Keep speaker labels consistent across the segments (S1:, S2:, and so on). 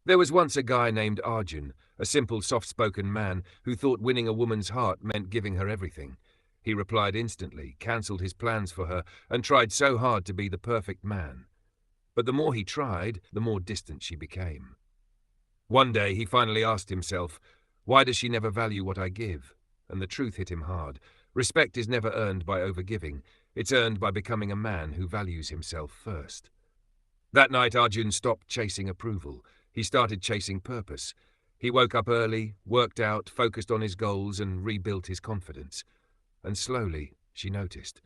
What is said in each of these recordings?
S1: There was once a guy named Arjun, a simple, soft-spoken man who thought winning a woman's heart meant giving her everything. He replied instantly, cancelled his plans for her, and tried so hard to be the perfect man. But the more he tried, the more distant she became. One day he finally asked himself, "Why does she never value what I give?" And the truth hit him hard. Respect is never earned by overgiving. It's earned by becoming a man who values himself first. That night Arjun stopped chasing approval. He started chasing purpose. He woke up early, worked out, focused on his goals, and rebuilt his confidence. And slowly, she noticed.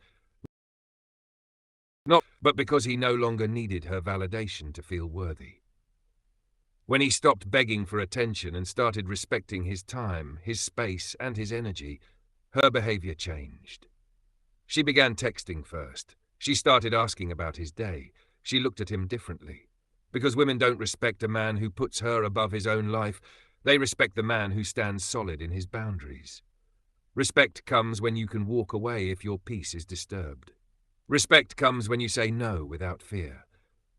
S1: Not but because he no longer needed her validation to feel worthy. When he stopped begging for attention and started respecting his time, his space, and his energy, her behavior changed. She began texting first. She started asking about his day. She looked at him differently. Because women don't respect a man who puts her above his own life, they respect the man who stands solid in his boundaries. Respect comes when you can walk away if your peace is disturbed. Respect comes when you say no without fear.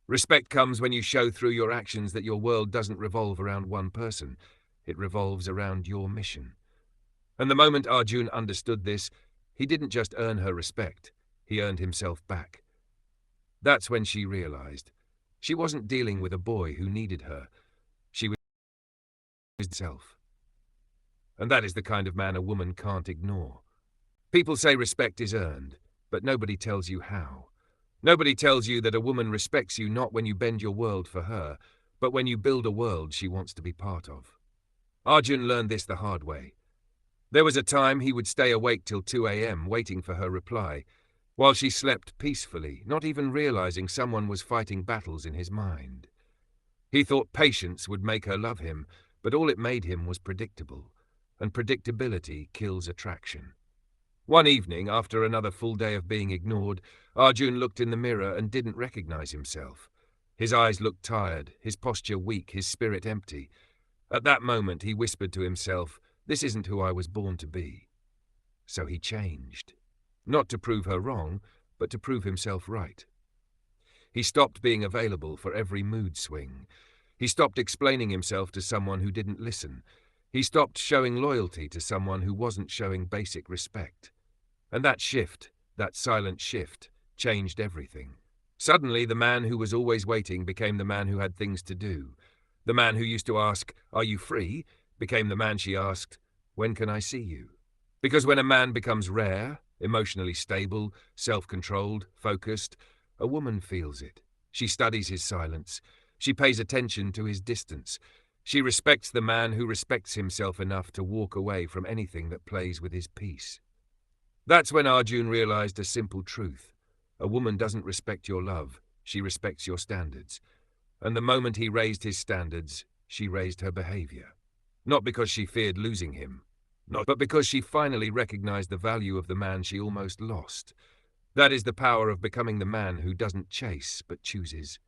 S1: Respect comes when you show through your actions that your world doesn't revolve around one person. It revolves around your mission. And the moment Arjun understood this, he didn't just earn her respect, he earned himself back. That's when she realized. She wasn't dealing with a boy who needed her. She was herself. And that is the kind of man a woman can't ignore. People say respect is earned, but nobody tells you how. Nobody tells you that a woman respects you not when you bend your world for her, but when you build a world she wants to be part of. Arjun learned this the hard way. There was a time he would stay awake till 2 a.m. waiting for her reply, while she slept peacefully, not even realizing someone was fighting battles in his mind. He thought patience would make her love him, but all it made him was predictable, and predictability kills attraction. One evening, after another full day of being ignored, Arjun looked in the mirror and didn't recognize himself. His eyes looked tired, his posture weak, his spirit empty. At that moment he whispered to himself, "This isn't who I was born to be." So he changed. Not to prove her wrong, but to prove himself right. He stopped being available for every mood swing. He stopped explaining himself to someone who didn't listen. He stopped showing loyalty to someone who wasn't showing basic respect. And that shift, that silent shift, changed everything. Suddenly, the man who was always waiting became the man who had things to do. The man who used to ask, "Are you free?" became the man she asked, "When can I see you?" Because when a man becomes rare, emotionally stable, self-controlled, focused, a woman feels it. She studies his silence. She pays attention to his distance. She respects the man who respects himself enough to walk away from anything that plays with his peace. That's when Arjun realized a simple truth. A woman doesn't respect your love, she respects your standards. And the moment he raised his standards, she raised her behavior. Not because she feared losing him, but because she finally recognized the value of the man she almost lost. That is the power of becoming the man who doesn't chase but chooses.